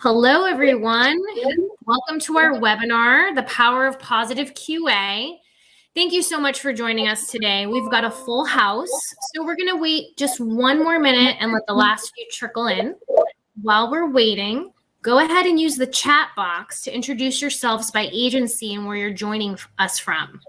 Hello, everyone. Welcome to our webinar, The Power of Positive QA. Thank you so much for joining us today. We've got a full house, so we're going to wait just one more minute and let the last few trickle in. While we're waiting, go ahead and use the chat box to introduce yourselves by agency and where you're joining us from.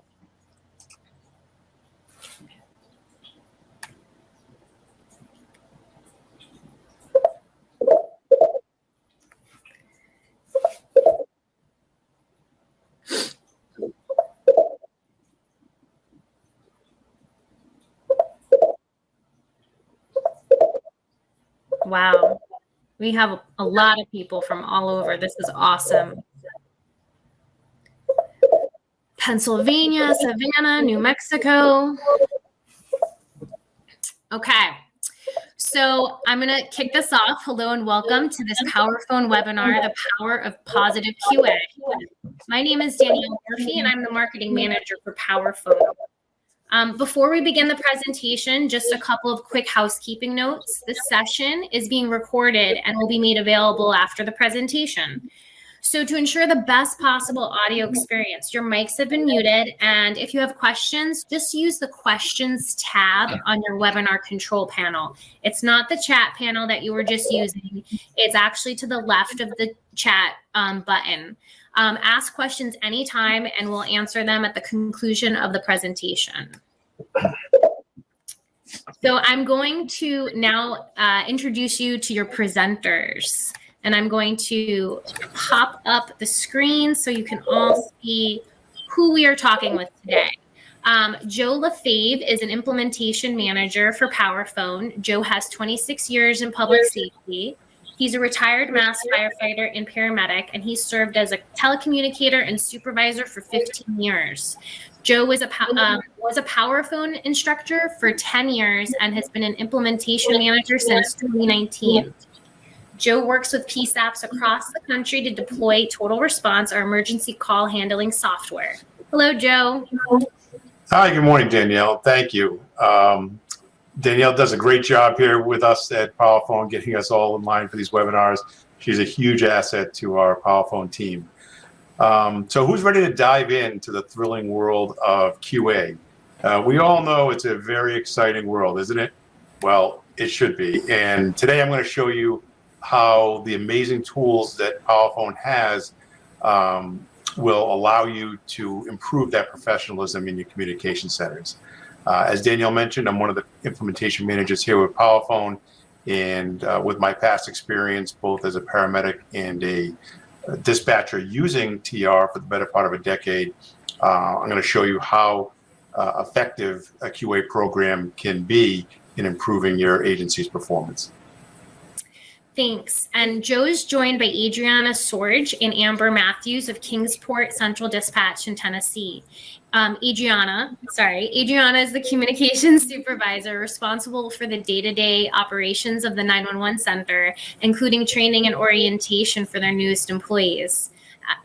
Wow, we have a lot of people from all over. This is awesome. Pennsylvania, Savannah, New Mexico. Okay, so I'm going to kick this off. Hello and welcome to this Powerphone webinar, The Power of Positive QA. My name is Danielle Murphy, and I'm the marketing manager for Powerphone. Before we begin the presentation, just a couple of quick housekeeping notes. This session is being recorded and will be made available after the presentation. So to ensure the best possible audio experience, your mics have been muted, and if you have questions, just use the questions tab on your webinar control panel. It's not the chat panel that you were just using. It's actually to the left of the chat button. Ask questions anytime and we'll answer them at the conclusion of the presentation. So I'm going to now introduce you to your presenters, and I'm going to pop up the screen so you can all see who we are talking with today. Joe Lefebvre is an implementation manager for Powerphone. Joe has 26 years in public safety. He's a retired mass firefighter and paramedic, and he served as a telecommunicator and supervisor for 15 years. Joe was a Powerphone instructor for 10 years and has been an implementation manager since 2019. Joe works with PSAPs across the country to deploy Total Response, our emergency call handling software. Hello, Joe. Hi, good morning, Danielle. Thank you. Danielle does a great job here with us at Powerphone, getting us all in line for these webinars. She's a huge asset to our Powerphone team. So who's ready to dive into the thrilling world of QA? We all know it's a very exciting world, isn't it? Well, it should be. And today I'm going to show you how the amazing tools that Powerphone has will allow you to improve that professionalism in your communication centers. As Danielle mentioned, I'm one of the implementation managers here with Powerphone, and with my past experience, both as a paramedic and a dispatcher using TR for the better part of a decade, I'm going to show you how effective a QA program can be in improving your agency's performance. Thanks. And Joe is joined by Adriana Sorge and Amber Matthews of Kingsport Central Dispatch in Tennessee. Adriana is the communications supervisor responsible for the day-to-day operations of the 911 center, including training and orientation for their newest employees.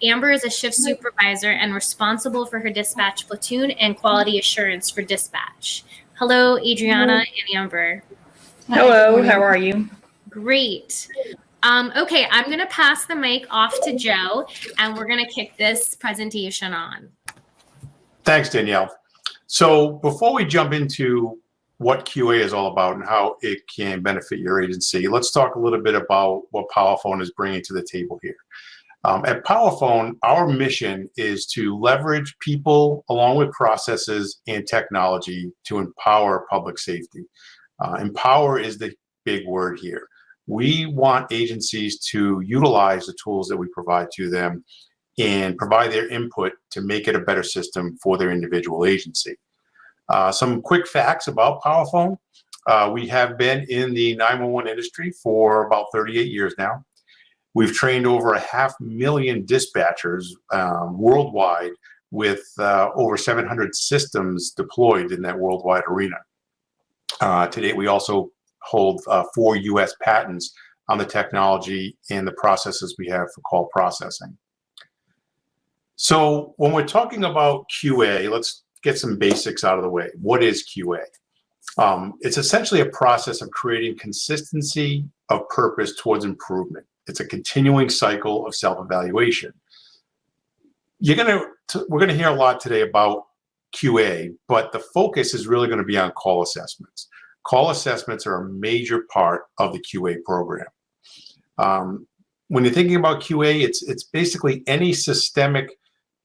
Amber is a shift supervisor and responsible for her dispatch platoon and quality assurance for dispatch. Hello, Adriana and Amber. Hello, how are you? Great. Okay, I'm going to pass the mic off to Joe, and we're going to kick this presentation on. Thanks, Danielle. So before we jump into what QA is all about and how it can benefit your agency, let's talk a little bit about what Powerphone is bringing to the table here. At Powerphone, our mission is to leverage people along with processes and technology to empower public safety. Empower is the big word here. We want agencies to utilize the tools that we provide to them and provide their input to make it a better system for their individual agency. Some quick facts about Powerphone. We have been in the 911 industry for about 38 years now. We've trained over 500,000 dispatchers worldwide with over 700 systems deployed in that worldwide arena. To date, we also hold 4 U.S. patents on the technology and the processes we have for call processing. So when we're talking about QA, let's get some basics out of the way. What is QA? It's essentially a process of creating consistency of purpose towards improvement. It's a continuing cycle of self-evaluation. We're going to hear a lot today about QA, but the focus is really going to be on call assessments. Call assessments are a major part of the QA program. When you're thinking about QA, it's basically any systemic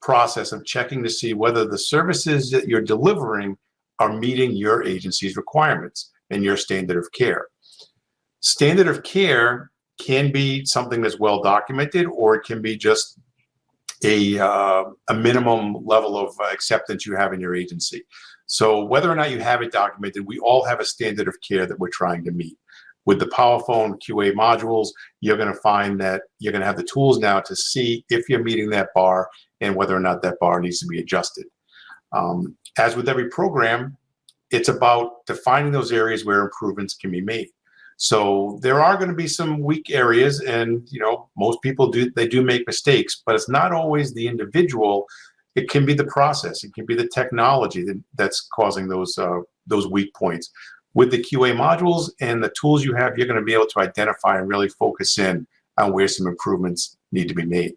process of checking to see whether the services that you're delivering are meeting your agency's requirements and your standard of care. Standard of care can be something that's well documented, or it can be just a minimum level of acceptance you have in your agency. So whether or not you have it documented, we all have a standard of care that we're trying to meet. With the Powerphone QA modules, you're going to find that you're going to have the tools now to see if you're meeting that bar and whether or not that bar needs to be adjusted. As with every program, it's about defining those areas where improvements can be made. So there are going to be some weak areas, and most people do make mistakes, but it's not always the individual. It can be the process, it can be the technology that's causing those weak points. With the QA modules and the tools you have, you're going to be able to identify and really focus in on where some improvements need to be made.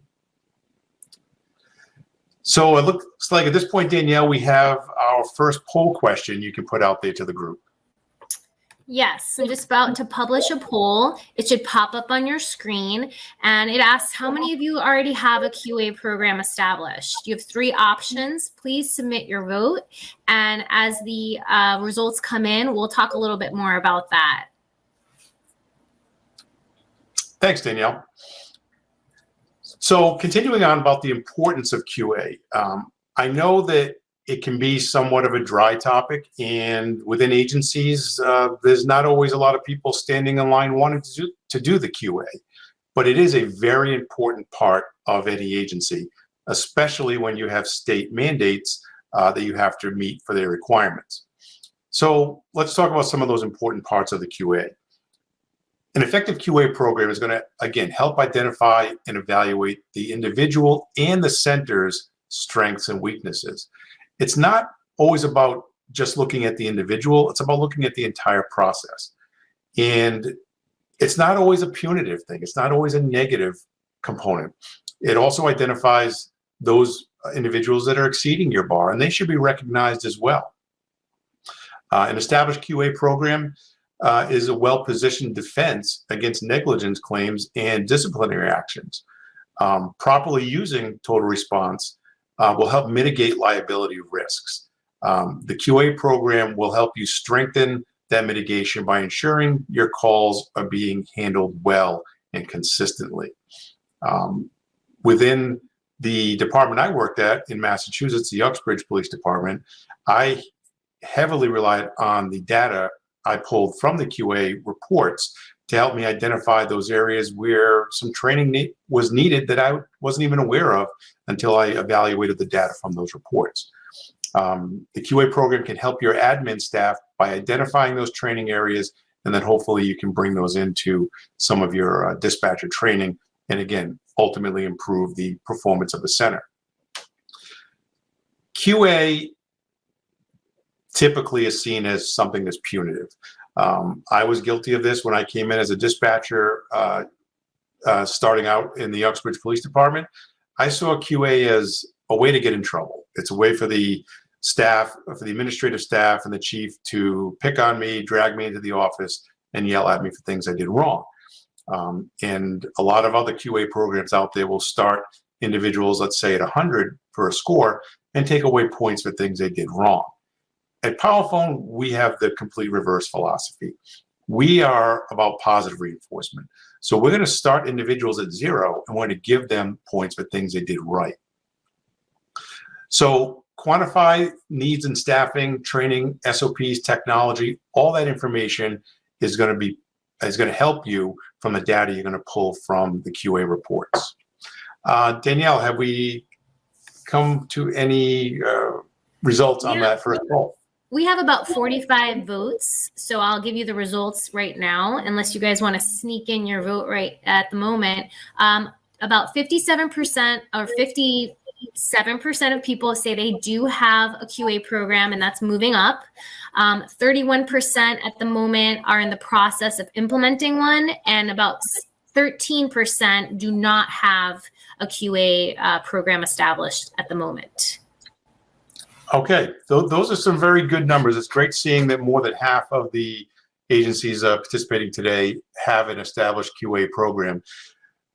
So it looks like at this point, Danielle, we have our first poll question you can put out there to the group. Yes, I'm just about to publish a poll. It should pop up on your screen, and it asks how many of you already have a QA program established. You have 3 options. Please submit your vote, and as the results come in, we'll talk a little bit more about that. Thanks, Danielle. So continuing on about the importance of QA, I know that it can be somewhat of a dry topic, and within agencies, there's not always a lot of people standing in line wanting to do the QA, but it is a very important part of any agency, especially when you have state mandates that you have to meet for their requirements. So let's talk about some of those important parts of the QA. An effective QA program is going to, again, help identify and evaluate the individual and the center's strengths and weaknesses. It's not always about just looking at the individual. It's about looking at the entire process. And it's not always a punitive thing. It's not always a negative component. It also identifies those individuals that are exceeding your bar, and they should be recognized as well. An established QA program is a well-positioned defense against negligence claims and disciplinary actions. Properly using total response will help mitigate liability risks. The QA program will help you strengthen that mitigation by ensuring your calls are being handled well and consistently. Within the department I worked at in Massachusetts, the Uxbridge Police Department, I heavily relied on the data I pulled from the QA reports to help me identify those areas where some training was needed that I wasn't even aware of until I evaluated the data from those reports. The QA program can help your admin staff by identifying those training areas, and then hopefully you can bring those into some of your dispatcher training, and again, ultimately improve the performance of the center. QA typically is seen as something that's punitive. I was guilty of this when I came in as a dispatcher starting out in the Uxbridge Police Department. I saw QA as a way to get in trouble. It's a way for the staff, for the administrative staff and the chief to pick on me, drag me into the office, and yell at me for things I did wrong. And a lot of other QA programs out there will start individuals, let's say at 100 for a score, and take away points for things they did wrong. At Powerphone, we have the complete reverse philosophy. We are about positive reinforcement. So we're going to start individuals at 0 and we're going to give them points for things they did right. So quantify needs in staffing, training, SOPs, technology, all that information is going to help you from the data you're going to pull from the QA reports. Danielle, have we come to any results on that first poll? We have about 45 votes, so I'll give you the results right now, unless you guys want to sneak in your vote right at the moment. About 57% or 57% of people say they do have a QA program, and that's moving up. 31% at the moment are in the process of implementing one, and about 13% do not have a QA program established at the moment. Okay, those are some very good numbers. It's great seeing that more than half of the agencies participating today have an established QA program.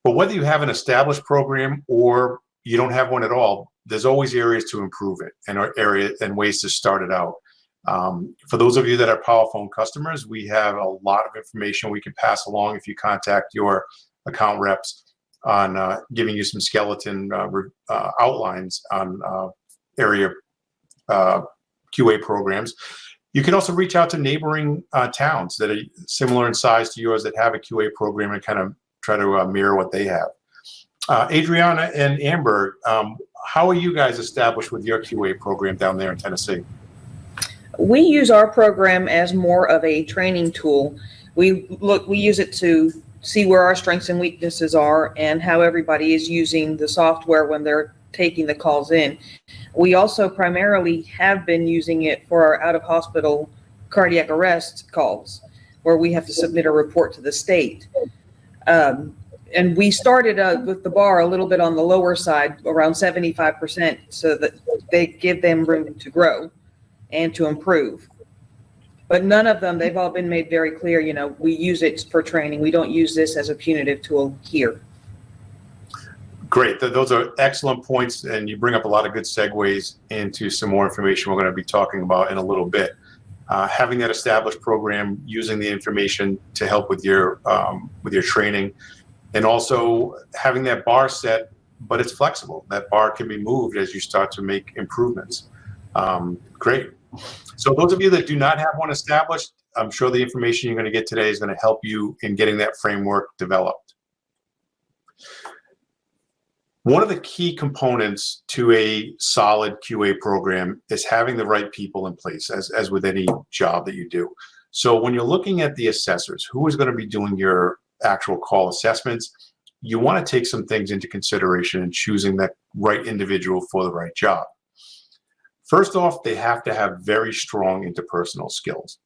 But whether you have an established program or you don't have one at all, there's always areas to improve it and ways to start it out. For those of you that are Powerphone customers, we have a lot of information we can pass along if you contact your account reps on giving you some skeleton outlines on area QA programs. You can also reach out to neighboring towns that are similar in size to yours that have a QA program and kind of try to mirror what they have. Adriana and Amber, how are you guys established with your QA program down there in Tennessee? We use our program as more of a training tool. We use it to see where our strengths and weaknesses are and how everybody is using the software when they're taking the calls in. We also primarily have been using it for our out-of-hospital cardiac arrest calls, where we have to submit a report to the state. And we started with the bar a little bit on the lower side, around 75%, so that they give them room to grow and to improve. But none of them, they've all been made very clear, we use it for training. We don't use this as a punitive tool here. Great. Those are excellent points, and you bring up a lot of good segues into some more information we're going to be talking about in a little bit. Having that established program, using the information to help with your training, and also having that bar set, but it's flexible. That bar can be moved as you start to make improvements. Great. So those of you that do not have one established, I'm sure the information you're going to get today is going to help you in getting that framework developed. One of the key components to a solid QA program is having the right people in place, as with any job that you do. So when you're looking at the assessors, who is going to be doing your actual call assessments, you want to take some things into consideration in choosing that right individual for the right job. First off, they have to have very strong interpersonal skills.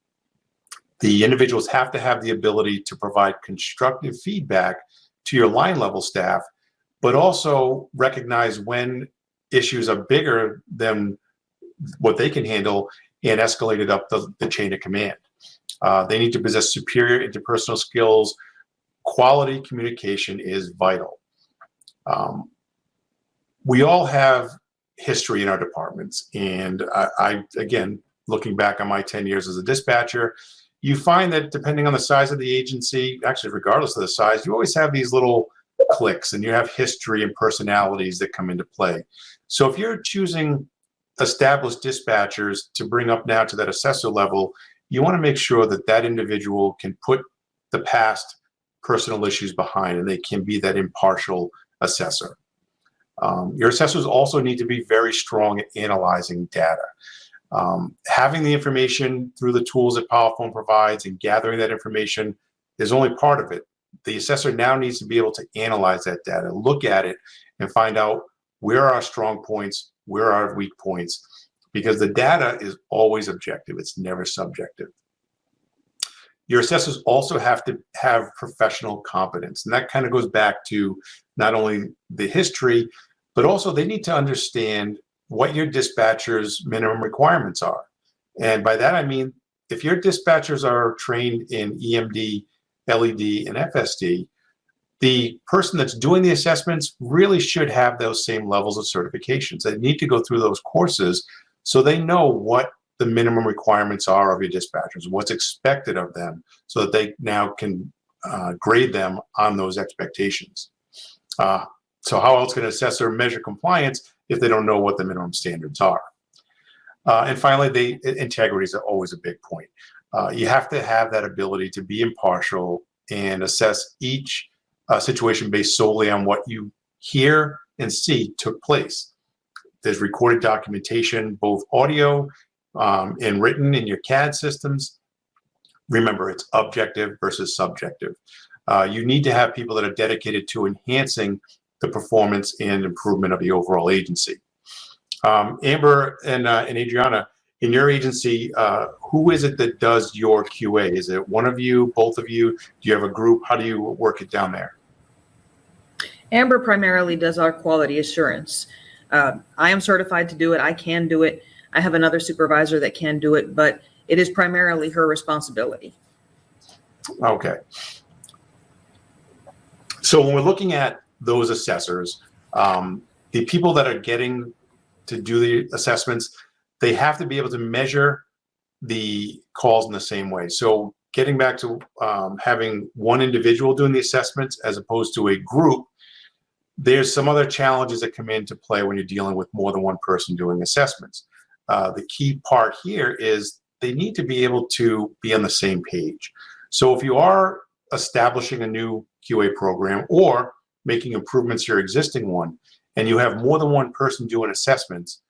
The individuals have to have the ability to provide constructive feedback to your line level staff, but also recognize when issues are bigger than what they can handle and escalate it up the chain of command. They need to possess superior interpersonal skills. Quality communication is vital. We all have history in our departments, and I again, looking back on my 10 years as a dispatcher, you find that depending on the size of the agency, actually regardless of the size, you always have these little clicks, and you have history and personalities that come into play. So if you're choosing established dispatchers to bring up now to that assessor level, you want to make sure that that individual can put the past personal issues behind, and they can be that impartial assessor. Your assessors also need to be very strong at analyzing data. Having the information through the tools that Powerphone provides and gathering that information is only part of it. The assessor now needs to be able to analyze that data, look at it, and find out where are our strong points, where are our weak points, because the data is always objective. It's never subjective. Your assessors also have to have professional competence, and that kind of goes back to not only the history, but also they need to understand what your dispatcher's minimum requirements are. And by that, I mean, if your dispatchers are trained in EMD, LED, and FSD, the person that's doing the assessments really should have those same levels of certifications. They need to go through those courses so they know what the minimum requirements are of your dispatchers, what's expected of them, so that they now can grade them on those expectations. So how else can an assessor measure compliance if they don't know what the minimum standards are? And finally, integrity is always a big point. You have to have that ability to be impartial and assess each situation based solely on what you hear and see took place. There's recorded documentation, both audio and written in your CAD systems. Remember, it's objective versus subjective. You need to have people that are dedicated to enhancing the performance and improvement of the overall agency. Amber and Adriana, in your agency, who is it that does your QA? Is it one of you, both of you? Do you have a group? How do you work it down there? Amber primarily does our quality assurance. I am certified to do it. I can do it. I have another supervisor that can do it, but it is primarily her responsibility. Okay. So when we're looking at those assessors, the people that are getting to do the assessments, they have to be able to measure the calls in the same way. So getting back to having one individual doing the assessments as opposed to a group, there's some other challenges that come into play when you're dealing with more than one person doing assessments. The key part here is they need to be able to be on the same page. So if you are establishing a new QA program or making improvements to your existing one, and you have more than one person doing assessments,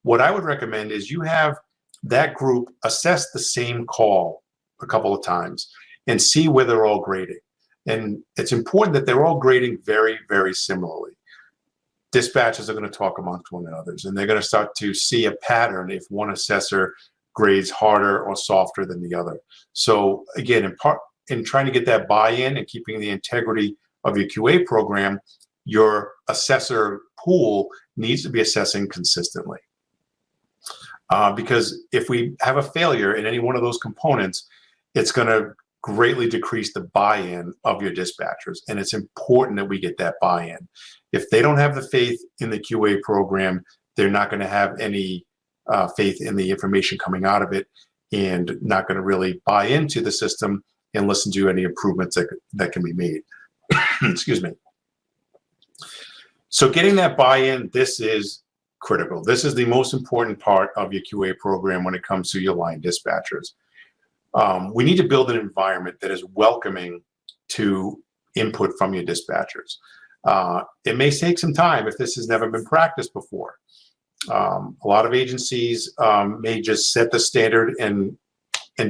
what I would recommend is you have that group assess the same call a couple of times and see where they're all grading. And it's important that they're all grading very, very similarly. Dispatchers are going to talk amongst one another, and they're going to start to see a pattern if one assessor grades harder or softer than the other. So again, in trying to get that buy-in and keeping the integrity of your QA program, your assessor pool needs to be assessing consistently. Because if we have a failure in any one of those components, it's going to greatly decrease the buy-in of your dispatchers. And it's important that we get that buy-in. If they don't have the faith in the QA program, they're not going to have any faith in the information coming out of it and not going to really buy into the system and listen to any improvements that can be made. Excuse me. So getting that buy-in, this is critical. This is the most important part of your QA program when it comes to your line dispatchers. We need to build an environment that is welcoming to input from your dispatchers. It may take some time if this has never been practiced before. A lot of agencies may just set the standard and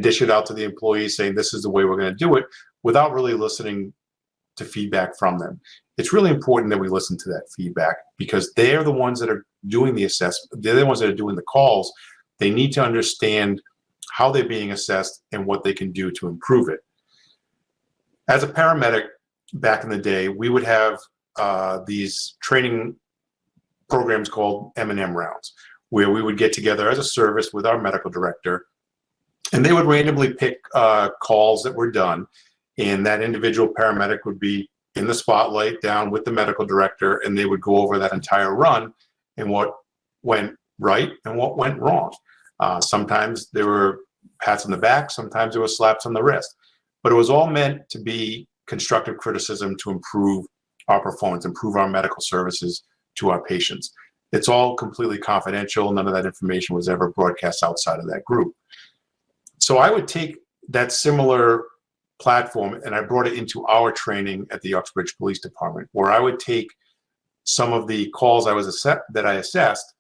dish it out to the employees saying this is the way we're going to do it without really listening to feedback from them. It's really important that we listen to that feedback because they're the ones that are doing the assessment. They're the ones that are doing the calls. They need to understand how they're being assessed and what they can do to improve it. As a paramedic back in the day, we would have these training programs called M&M rounds, where we would get together as a service with our medical director, and they would randomly pick calls that were done, and that individual paramedic would be in the spotlight down with the medical director, and they would go over that entire run and what went right and what went wrong. Sometimes there were pats on the back, sometimes there were slaps on the wrist, but it was all meant to be constructive criticism to improve our performance, improve our medical services to our patients. It's all completely confidential. None of that information was ever broadcast outside of that group. So I would take that similar platform and I brought it into our training at the Uxbridge Police Department, where I would take some of the calls that I assessed.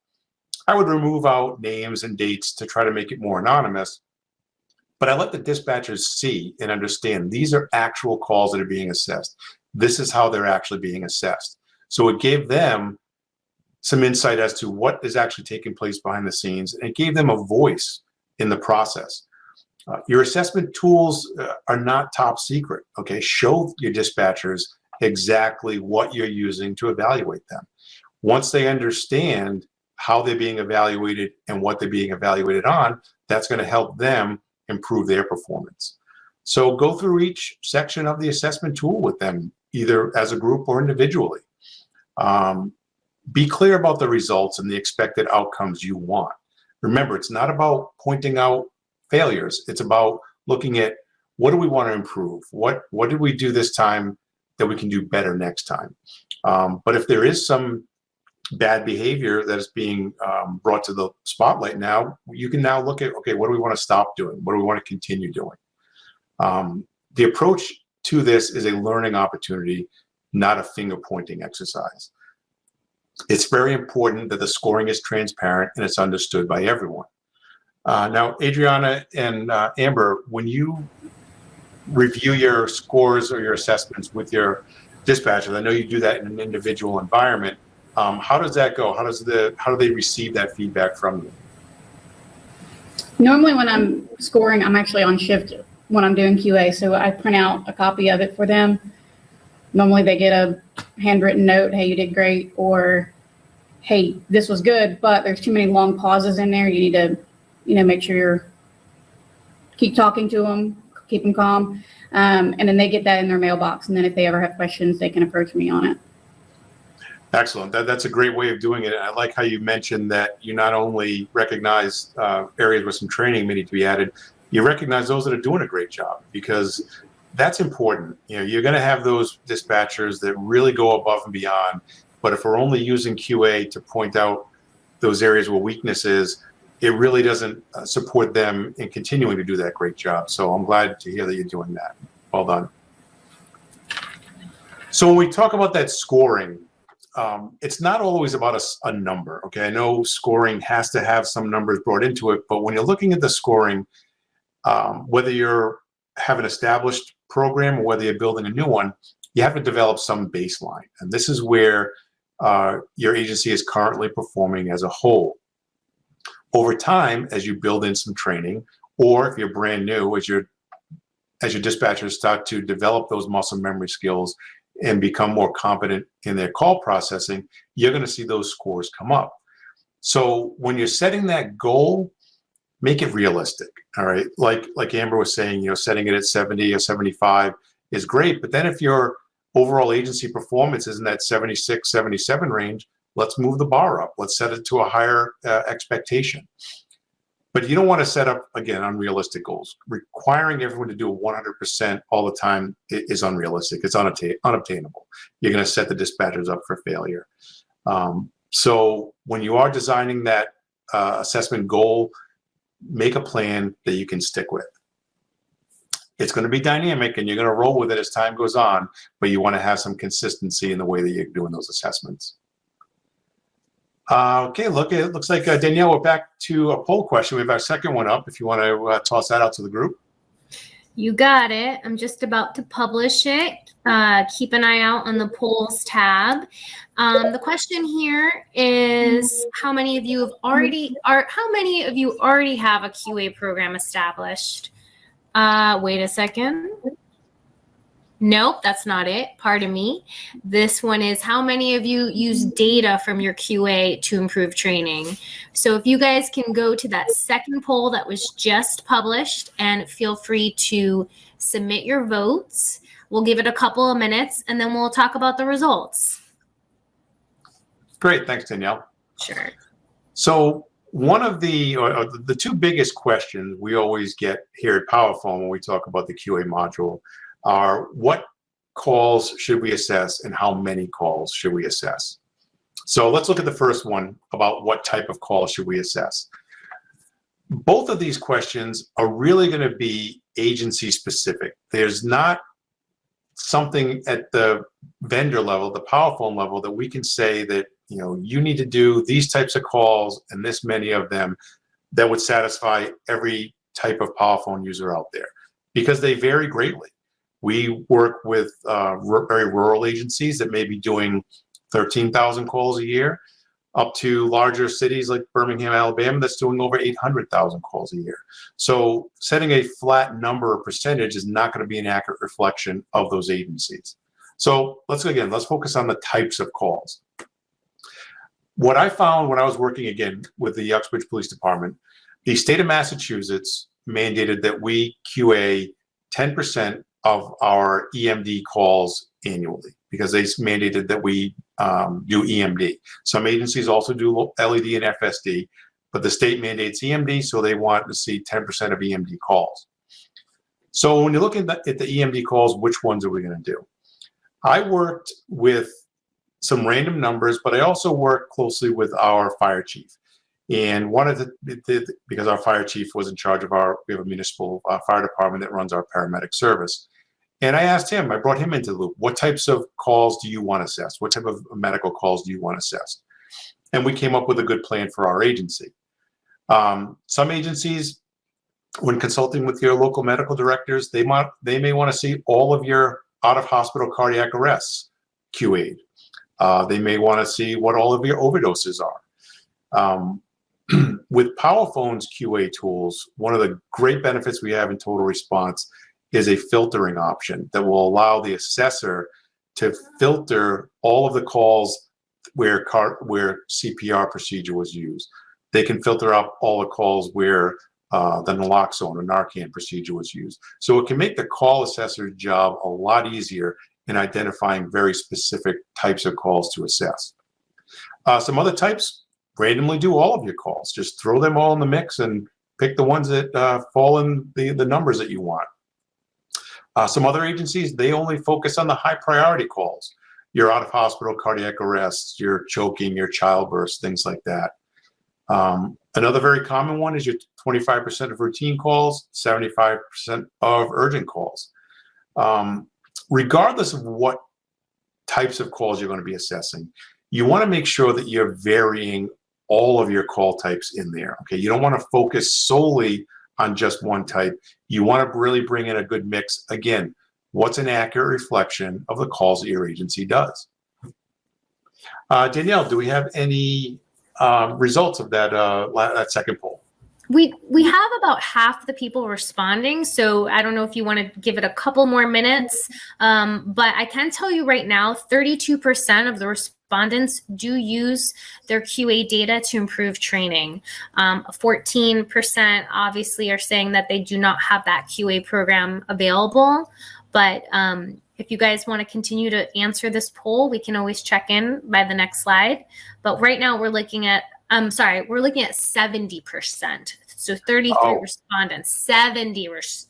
I would remove out names and dates to try to make it more anonymous, but I let the dispatchers see and understand these are actual calls that are being assessed. This is how they're actually being assessed. So it gave them some insight as to what is actually taking place behind the scenes, and it gave them a voice in the process. Your assessment tools are not top secret, okay? Show your dispatchers exactly what you're using to evaluate them. Once they understand how they're being evaluated and what they're being evaluated on, that's going to help them improve their performance. So go through each section of the assessment tool with them, either as a group or individually. Be clear about the results and the expected outcomes you want. Remember, it's not about pointing out failures. It's about looking at what do we want to improve? What did we do this time that we can do better next time? But if there is some bad behavior that is being brought to the spotlight now, you can now look at, okay, what do we want to stop doing? What do we want to continue doing? The approach to this is a learning opportunity, not a finger-pointing exercise. It's very important that the scoring is transparent and it's understood by everyone. Now, Adriana and Amber, when you review your scores or your assessments with your dispatchers, I know you do that in an individual environment. How does that go? How do they receive that feedback from you? Normally when I'm scoring, I'm actually on shift when I'm doing QA, so I print out a copy of it for them. Normally they get a handwritten note, hey, you did great, or hey, this was good, but there's too many long pauses in there. You need to, make sure you're keep talking to them, keep them calm. And then they get that in their mailbox. And then if they ever have questions, they can approach me on it. Excellent. That's a great way of doing it. I like how you mentioned that you not only recognize areas where some training may need to be added, you recognize those that are doing a great job, because that's important. You're going to have those dispatchers that really go above and beyond. But if we're only using QA to point out those areas where weakness is, it really doesn't support them in continuing to do that great job. So I'm glad to hear that you're doing that. Well done. So when we talk about that scoring, it's not always about a number. Okay, I know scoring has to have some numbers brought into it, but when you're looking at the scoring, whether you're have an established program or whether you're building a new one, you have to develop some baseline. And this is where your agency is currently performing as a whole. Over time, as you build in some training, or if you're brand new, as your dispatchers start to develop those muscle memory skills and become more competent in their call processing, you're going to see those scores come up. So when you're setting that goal, make it realistic. All right. Like Amber was saying, setting it at 70 or 75 is great. But then if your overall agency performance is in that 76, 77 range, let's move the bar up. Let's set it to a higher expectation. But you don't want to set up, again, unrealistic goals. Requiring everyone to do 100% all the time is unrealistic. It's unobtainable. You're going to set the dispatchers up for failure. So when you are designing that assessment goal, make a plan that you can stick with. It's going to be dynamic and you're going to roll with it as time goes on, but you want to have some consistency in the way that you're doing those assessments. Okay, it looks like Danielle, we're back to a poll question. We have our second one up if you want to toss that out to the group. You got it. I'm just about to publish it. Keep an eye out on the polls tab. The question here is how many of you already have a QA program established? Wait a second. Nope, that's not it. Pardon me. This one is how many of you use data from your QA to improve training? So if you guys can go to that second poll that was just published and feel free to submit your votes. We'll give it a couple of minutes and then we'll talk about the results. Great, thanks, Danielle. Sure. So one of the two biggest questions we always get here at Powerphone when we talk about the QA module are what calls should we assess and how many calls should we assess? So let's look at the first one about what type of call should we assess. Both of these questions are really going to be agency specific. There's not something at the vendor level, the Powerphone level, that we can say that you need to do these types of calls and this many of them that would satisfy every type of Powerphone user out there, because they vary greatly. We work with very rural agencies that may be doing 13,000 calls a year, up to larger cities like Birmingham, Alabama, that's doing over 800,000 calls a year. So setting a flat number or percentage is not going to be an accurate reflection of those agencies. So let's focus on the types of calls. What I found when I was working again with the Uxbridge Police Department, the state of Massachusetts mandated that we QA 10% of our EMD calls annually, because they mandated that we do EMD. Some agencies also do LED and FSD, but the state mandates EMD, so they want to see 10% of EMD calls. So when you're looking at the EMD calls, which ones are we going to do? I worked with some random numbers, but I also worked closely with our fire chief. And one of because our fire chief was in charge of we have a municipal fire department that runs our paramedic service. And I asked him, I brought him into the loop, what types of calls do you want assessed? What type of medical calls do you want assessed? And we came up with a good plan for our agency. Some agencies, when consulting with your local medical directors, they may want to see all of your out-of-hospital cardiac arrests QA'd. They may want to see what all of your overdoses are. With Powerphone's QA tools, one of the great benefits we have in Total Response is a filtering option that will allow the assessor to filter all of the calls where CPR procedure was used. They can filter out all the calls where the naloxone or Narcan procedure was used. So it can make the call assessor's job a lot easier in identifying very specific types of calls to assess. Some other types, randomly do all of your calls. Just throw them all in the mix and pick the ones that fall in the numbers that you want. Some other agencies, they only focus on the high priority calls. Your out of hospital cardiac arrests, your choking, your childbirth, things like that. Another very common one is your 25% of routine calls, 75% of urgent calls. Regardless of what types of calls you're going to be assessing, you want to make sure that you're varying all of your call types in there. Okay, you don't want to focus solely on just one type. You want to really bring in a good mix. Again, what's an accurate reflection of the calls that your agency does? Danielle, do we have any results of that second poll? We have about half the people responding, so I don't know if you want to give it a couple more minutes, but I can tell you right now, 32% of the respondents do use their QA data to improve training. 14% obviously are saying that they do not have that QA program available, but if you guys want to continue to answer this poll, we can always check in by the next slide. But right now we're looking at 70%. So 33 respondents, 70%.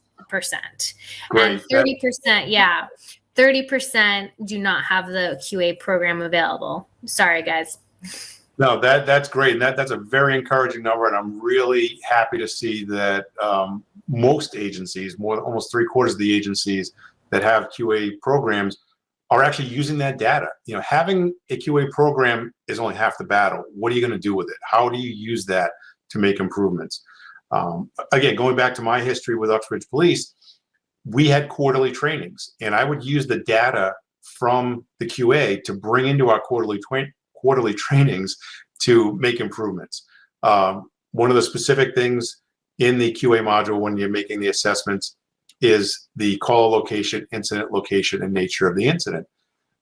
Great. And 30%, 30% do not have the QA program available. Sorry, guys. No, that's great. And that's a very encouraging number. And I'm really happy to see that most agencies, almost 3/4 of the agencies that have QA programs are actually using that data. You know, having a QA program is only half the battle. What are you going to do with it? How do you use that to make improvements? Again, going back to my history with Uxbridge Police, we had quarterly trainings, and I would use the data from the QA to bring into our quarterly trainings to make improvements. One of the specific things in the QA module when you're making the assessments is the call location, incident location, and nature of the incident.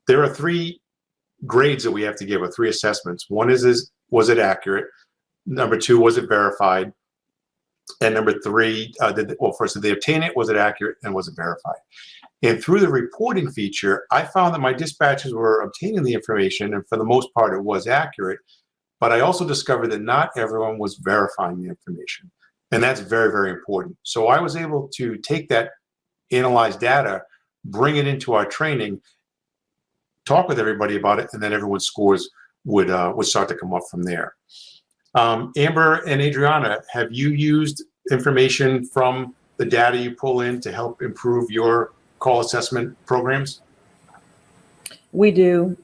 There are 3 grades that we have to give, or 3 assessments. One is was it accurate? Number 2, was it verified? And number 3, first, did they obtain it? Was it accurate? And was it verified? And through the reporting feature, I found that my dispatchers were obtaining the information, and for the most part, it was accurate. But I also discovered that not everyone was verifying the information. And that's very, very important. So I was able to take that analyzed data, bring it into our training, talk with everybody about it, and then everyone's scores would start to come up from there. Amber and Adriana, have you used information from the data you pull in to help improve your call assessment programs? We do.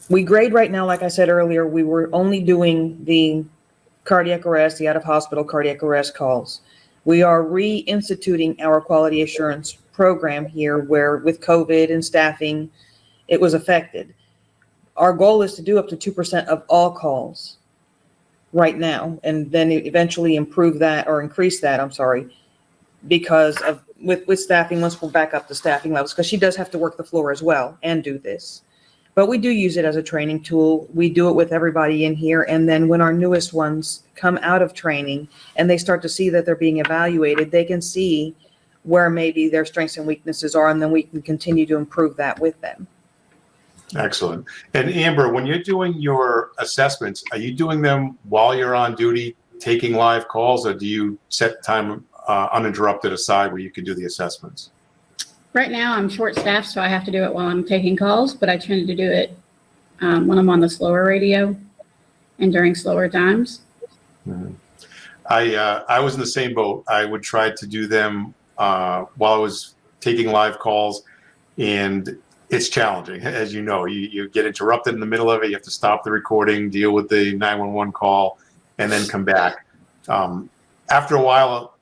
We grade right now, like I said earlier, we were only doing the cardiac arrest, the out-of-hospital cardiac arrest calls. We are reinstituting our quality assurance program here where with COVID and staffing, it was affected. Our goal is to do up to 2% of all calls right now, and then eventually improve that or increase that, because of with staffing, once we're back up to staffing levels, because she does have to work the floor as well and do this. But we do use it as a training tool. We do it with everybody in here. And then when our newest ones come out of training and they start to see that they're being evaluated, they can see where maybe their strengths and weaknesses are, and then we can continue to improve that with them. Excellent. And Amber, when you're doing your assessments, are you doing them while you're on duty, taking live calls, or do you set time uninterrupted aside where you can do the assessments? Right now, I'm short-staffed, so I have to do it while I'm taking calls, but I tend to do it when I'm on the slower radio and during slower times. Mm-hmm. I was in the same boat. I would try to do them while I was taking live calls, and it's challenging. As you know, you get interrupted in the middle of it. You have to stop the recording, deal with the 911 call, and then come back. After a while,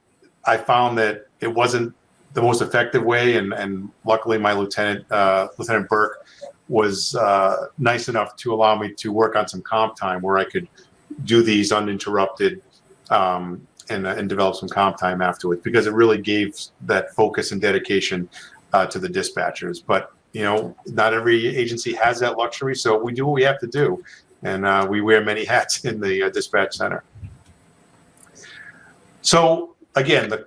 I found that it wasn't the most effective way, and luckily my Lieutenant Burke was nice enough to allow me to work on some comp time where I could do these uninterrupted and develop some comp time afterwards, because it really gave that focus and dedication to the dispatchers. But not every agency has that luxury, so we do what we have to do, and we wear many hats in the dispatch center. So again, the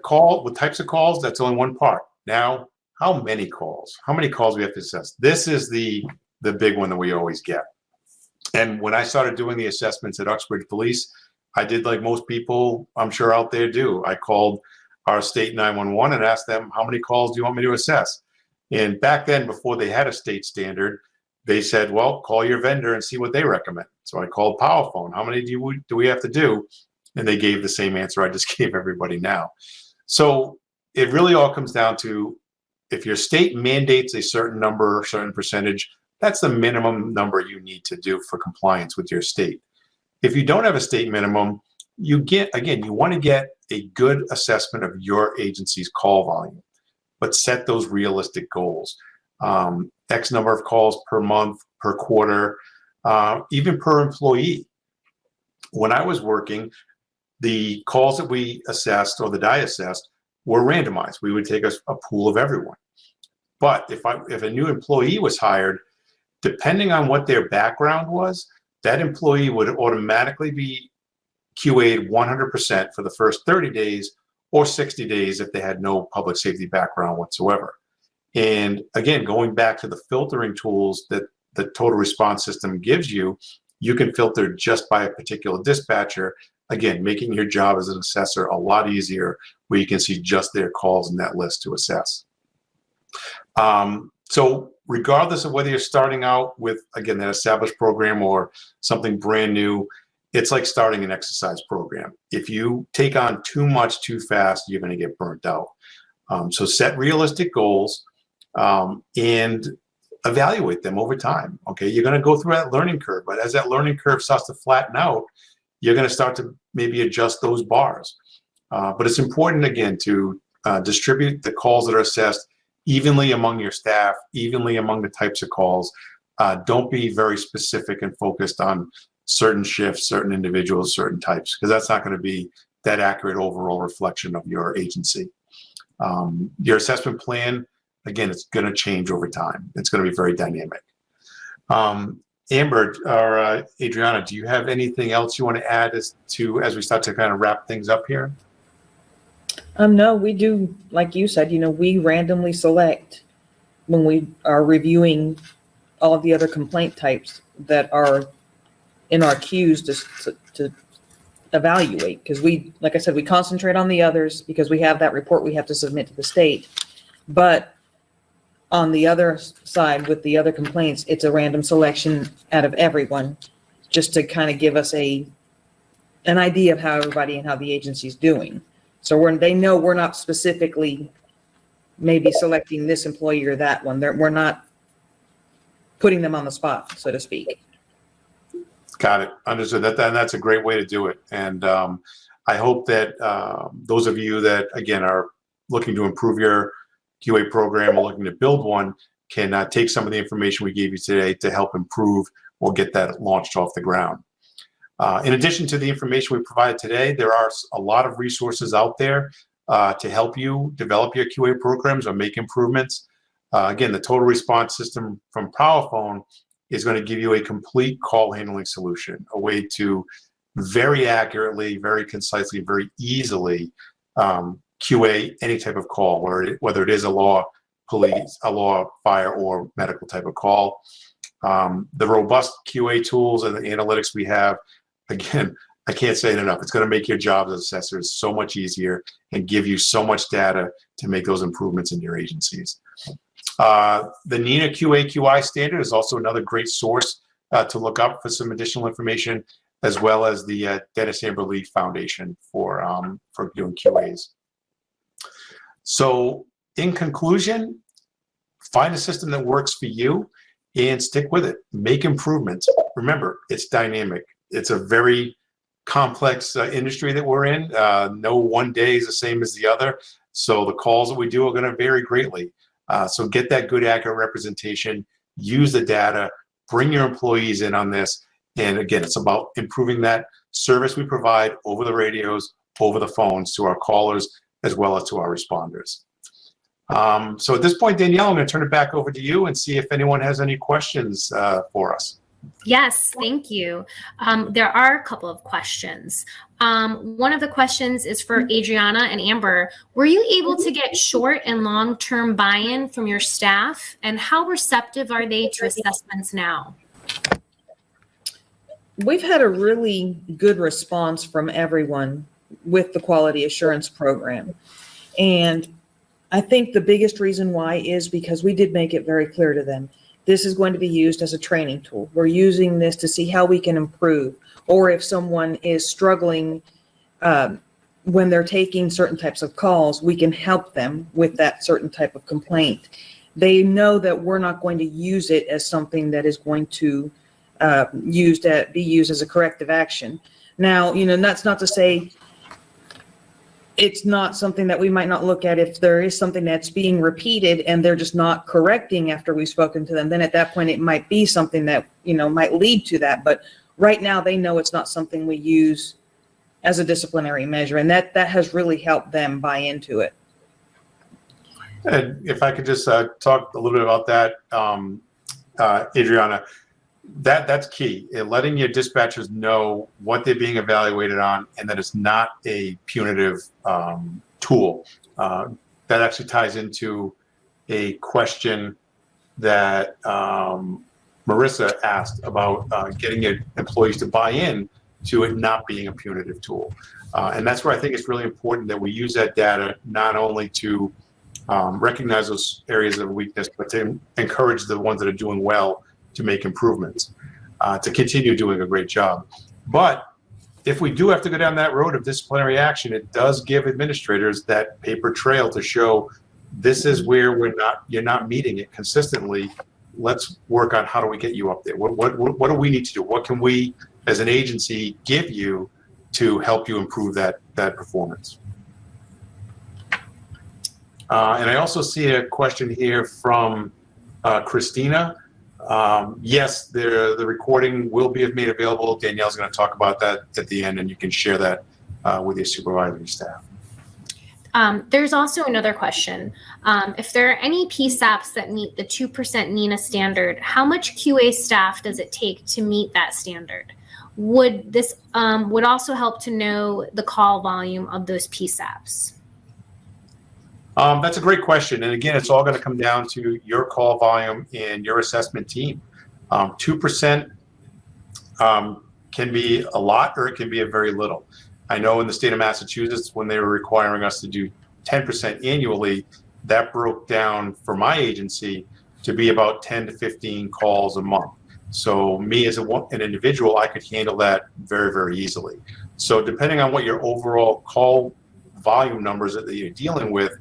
types of calls, that's only one part. Now, how many calls? How many calls we have to assess? This is the big one that we always get. And when I started doing the assessments at Uxbridge Police, I did like most people I'm sure out there do. I called our state 911 and asked them, how many calls do you want me to assess? And back then, before they had a state standard, they said, well, call your vendor and see what they recommend. So I called Powerphone. How many do we have to do? And they gave the same answer I just gave everybody now. So it really all comes down to, if your state mandates a certain number, a certain percentage, that's the minimum number you need to do for compliance with your state. If you don't have a state minimum, you want to get a good assessment of your agency's call volume, but set those realistic goals. X number of calls per month, per quarter, even per employee. When I was working, the calls that we assessed, or that I assessed, were randomized. We would take a pool of everyone. But if a new employee was hired, depending on what their background was, that employee would automatically be QA'd 100% for the first 30 days or 60 days if they had no public safety background whatsoever. And again, going back to the filtering tools that the total response system gives you, you can filter just by a particular dispatcher, again, making your job as an assessor a lot easier, where you can see just their calls in that list to assess. So regardless of whether you're starting out with, again, that established program or something brand new, it's like starting an exercise program. If you take on too much too fast, you're going to get burnt out. So set realistic goals and evaluate them over time. Okay, you're going to go through that learning curve, but as that learning curve starts to flatten out, you're going to start to maybe adjust those bars. But it's important, again, to distribute the calls that are assessed evenly among your staff, evenly among the types of calls. Don't be very specific and focused on certain shifts, certain individuals, certain types, because that's not going to be that accurate overall reflection of your agency. Your assessment plan, again, it's going to change over time. It's going to be very dynamic. Amber or Adriana, do you have anything else you want to add as we start to kind of wrap things up here? No, we do, like you said, we randomly select when we are reviewing all of the other complaint types that are in our queues to evaluate. Because like I said, we concentrate on the others because we have that report we have to submit to the state. But on the other side, with the other complaints, it's a random selection out of everyone, just to kind of give us an idea of how everybody and how the agency's doing. So they know we're not specifically maybe selecting this employee or that one. We're not putting them on the spot, so to speak. Got it. Understood. That's a great way to do it. And I hope that those of you that, again, are looking to improve your QA program or looking to build one can take some of the information we gave you today to help improve or get that launched off the ground. In addition to the information we provided today, there are a lot of resources out there to help you develop your QA programs or make improvements. Again, the total response system from Powerphone is going to give you a complete call handling solution, a way to very accurately, very concisely, very easily QA any type of call, whether it is a law, police, a law, fire, or medical type of call. The robust QA tools and the analytics we have, again, I can't say it enough. It's going to make your job as assessors so much easier and give you so much data to make those improvements in your agencies. The NENA QA/QI standard is also another great source to look up for some additional information, as well as the Dennis Amber Lee Foundation for doing QAs. So in conclusion, find a system that works for you and stick with it. Make improvements. Remember, it's dynamic. It's a very complex industry that we're in. No one day is the same as the other. So the calls that we do are going to vary greatly. So get that good, accurate representation, use the data, bring your employees in on this. And again, it's about improving that service we provide over the radios, over the phones to our callers, as well as to our responders. So at this point, Danielle, I'm going to turn it back over to you and see if anyone has any questions for us. Yes, thank you. There are a couple of questions. One of the questions is for Adriana and Amber. Were you able to get short and long-term buy-in from your staff? And how receptive are they to assessments now? We've had a really good response from everyone with the quality assurance program. And I think the biggest reason why is because we did make it very clear to them. This is going to be used as a training tool. We're using this to see how we can improve, or if someone is struggling when they're taking certain types of calls, we can help them with that certain type of complaint. They know that we're not going to use it as something that is going to be used as a corrective action. Now, that's not to say it's not something that we might not look at if there is something that's being repeated and they're just not correcting after we've spoken to them. Then at that point, it might be something that, might lead to that. But right now they know it's not something we use as a disciplinary measure. And that has really helped them buy into it. And if I could just talk a little bit about that, Adriana, that's key. Letting your dispatchers know what they're being evaluated on and that it's not a punitive tool. That actually ties into a question that Marissa asked about getting your employees to buy in to it not being a punitive tool. And that's where I think it's really important that we use that data not only to recognize those areas of weakness, but to encourage the ones that are doing well to make improvements, to continue doing a great job. But if we do have to go down that road of disciplinary action, it does give administrators that paper trail to show this is where you're not meeting it consistently. Let's work on how do we get you up there? What do we need to do? What can we as an agency give you to help you improve that performance? And I also see a question here from Christina. Yes, the recording will be made available. Danielle's going to talk about that at the end, and you can share that with your supervisory staff. There's also another question. If there are any PSAPs that meet the 2% NINA standard, how much QA staff does it take to meet that standard? Would this would also help to know the call volume of those PSAPs? That's a great question. And again, it's all going to come down to your call volume and your assessment team. 2% can be a lot or it can be a very little. I know in the state of Massachusetts, when they were requiring us to do 10% annually, that broke down for my agency to be about 10 to 15 calls a month. So me as an individual, I could handle that very, very easily. So depending on what your overall call volume numbers that you're dealing with,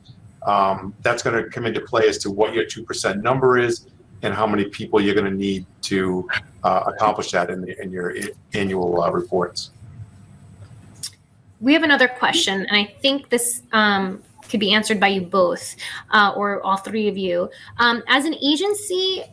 that's going to come into play as to what your 2% number is and how many people you're going to need to accomplish that in your annual reports. We have another question, and I think this could be answered by you both or all three of you. As an agency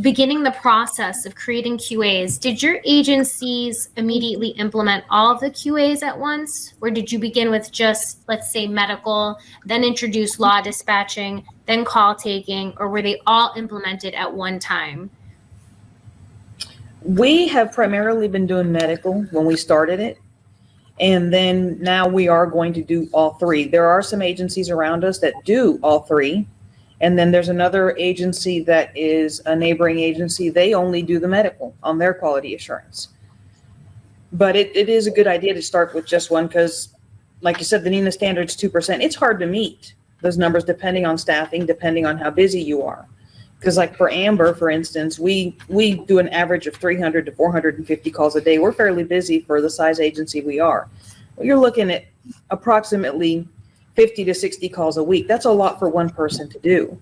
beginning the process of creating QAs, did your agencies immediately implement all of the QAs at once? Or did you begin with just, let's say, medical, then introduce law dispatching, then call taking, or were they all implemented at one time? We have primarily been doing medical when we started it. And then now we are going to do all three. There are some agencies around us that do all three. And then there's another agency that is a neighboring agency. They only do the medical on their quality assurance. But it is a good idea to start with just one because, like you said, the NINA standard's 2%. It's hard to meet those numbers depending on staffing, depending on how busy you are. Because like for Amber, for instance, we do an average of 300 to 450 calls a day. We're fairly busy for the size agency we are. You're looking at approximately 50 to 60 calls a week. That's a lot for one person to do.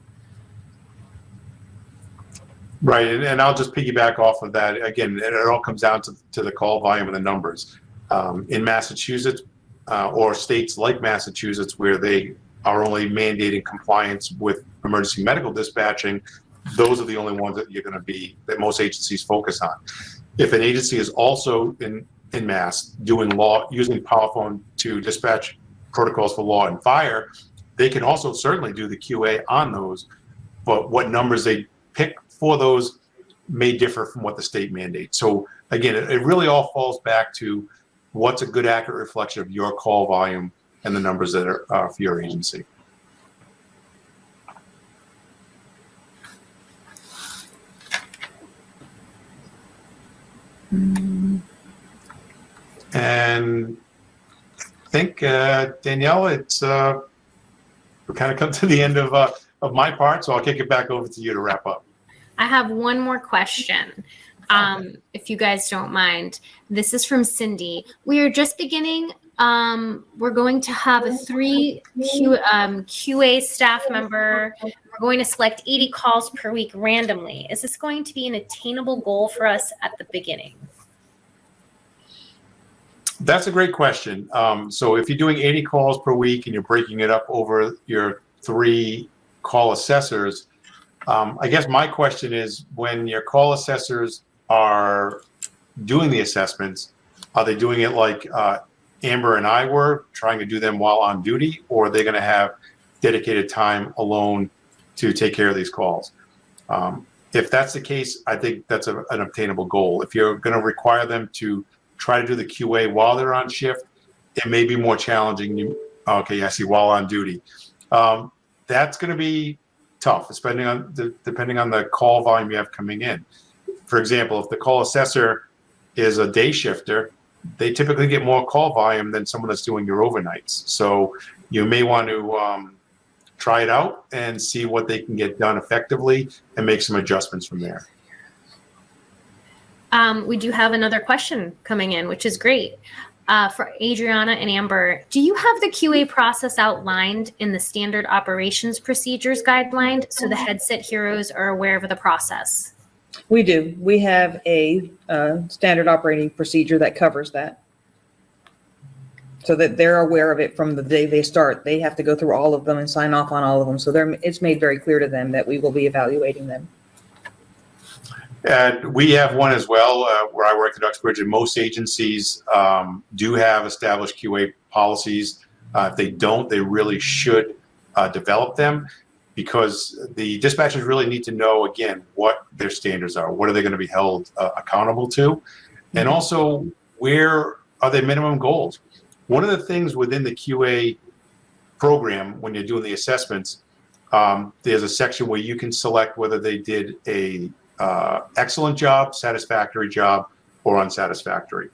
Right, and I'll just piggyback off of that. Again, it all comes down to the call volume and the numbers. In Massachusetts or states like Massachusetts where they are only mandating compliance with emergency medical dispatching, those are the only ones that that most agencies focus on. If an agency is also in Mass doing using Powerphone to dispatch protocols for law and fire, they can also certainly do the QA on those, but what numbers they pick for those may differ from what the state mandates. So again, it really all falls back to what's a good, accurate reflection of your call volume and the numbers that are for your agency. And I think, Danielle, it's we kind of come to the end of my part, so I'll kick it back over to you to wrap up. I have one more question, if you guys don't mind. This is from Cindy. We are just beginning. We're going to have a 3 QA staff member. We're going to select 80 calls per week randomly. Is this going to be an attainable goal for us at the beginning? That's a great question. So if you're doing 80 calls per week and you're breaking it up over your 3 call assessors, I guess my question is, when your call assessors are doing the assessments, are they doing it like Amber and I were, trying to do them while on duty, or are they going to have dedicated time alone to take care of these calls? If that's the case, I think that's an obtainable goal. If you're going to require them to try to do the QA while they're on shift, it may be more challenging. Okay, I see, while on duty. That's going to be tough, depending on the call volume you have coming in. For example, if the call assessor is a day shifter, they typically get more call volume than someone that's doing your overnights. So you may want to try it out and see what they can get done effectively and make some adjustments from there. We do have another question coming in, which is great. For Adriana and Amber, do you have the QA process outlined in the standard operations procedures guideline so the headset heroes are aware of the process? We do. We have a standard operating procedure that covers that, so that they're aware of it from the day they start. They have to go through all of them and sign off on all of them. So it's made very clear to them that we will be evaluating them. And we have one as well, where I work at Uxbridge, and most agencies do have established QA policies. If they don't, they really should develop them, because the dispatchers really need to know, again, what their standards are. What are they going to be held accountable to? And also, where are their minimum goals? One of the things within the QA program, when you're doing the assessments, there's a section where you can select whether they did a excellent job, satisfactory job, or unsatisfactory.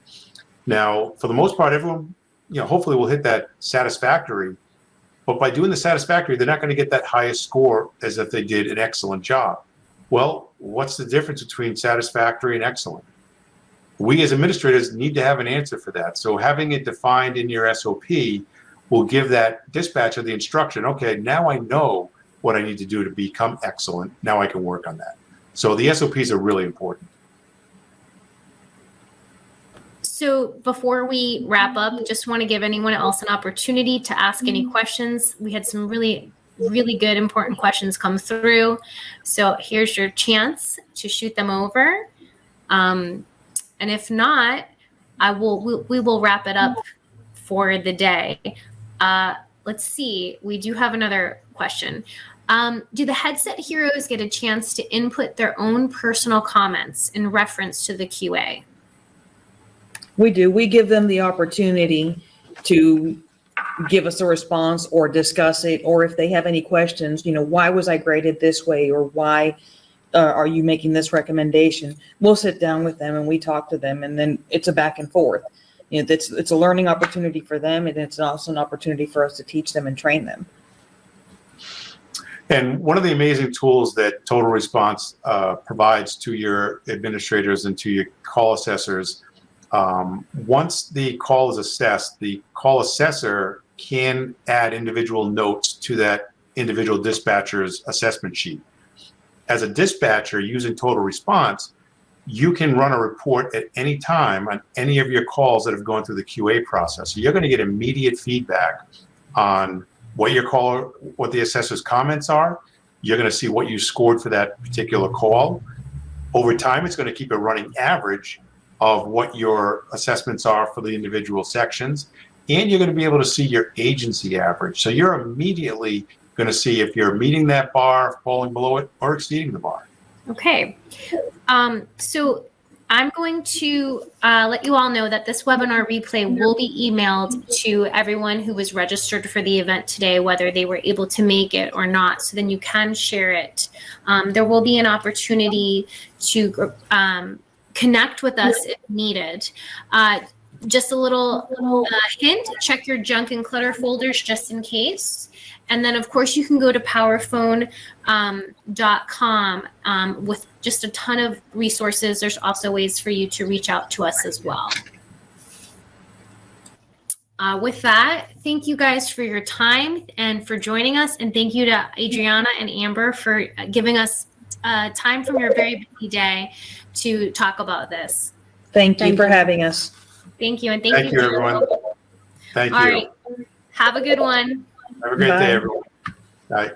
Now, for the most part, everyone, hopefully will hit that satisfactory. But by doing the satisfactory, they're not going to get that highest score as if they did an excellent job. Well, what's the difference between satisfactory and excellent? We as administrators need to have an answer for that. So having it defined in your SOP will give that dispatcher the instruction, okay, now I know what I need to do to become excellent. Now I can work on that. So the SOPs are really important. So before we wrap up, just want to give anyone else an opportunity to ask any questions. We had some really, really good, important questions come through. So here's your chance to shoot them over. And if not, we will wrap it up for the day. Let's see. We do have another question. Do the headset heroes get a chance to input their own personal comments in reference to the QA? We do. We give them the opportunity to give us a response or discuss it, or if they have any questions, why was I graded this way, or why are you making this recommendation? We'll sit down with them and we talk to them, and then it's a back and forth. It's a learning opportunity for them, and it's also an opportunity for us to teach them and train them. And one of the amazing tools that Total Response provides to your administrators and to your call assessors, once the call is assessed, the call assessor can add individual notes to that individual dispatcher's assessment sheet. As a dispatcher using Total Response, you can run a report at any time on any of your calls that have gone through the QA process. So you're going to get immediate feedback on what the assessor's comments are. You're going to see what you scored for that particular call. Over time, it's going to keep a running average of what your assessments are for the individual sections. and you're going to be able to see your agency average. So you're immediately going to see if you're meeting that bar, falling below it, or exceeding the bar. Okay. So I'm going to let you all know that this webinar replay will be emailed to everyone who was registered for the event today, whether they were able to make it or not. So then you can share it. There will be an opportunity to connect with us if needed. Just a little hint, check your junk and clutter folders just in case. And then, of course, you can go to powerphone.com with just a ton of resources. There's also ways for you to reach out to us as well. With that, thank you guys for your time and for joining us. And thank you to Adriana and Amber for giving us time from your very busy day to talk about this. Thank you for having us. Thank you. And Thank you, everyone. Thank you. All right. Have a good one. Have a great Bye. day, everyone. Bye.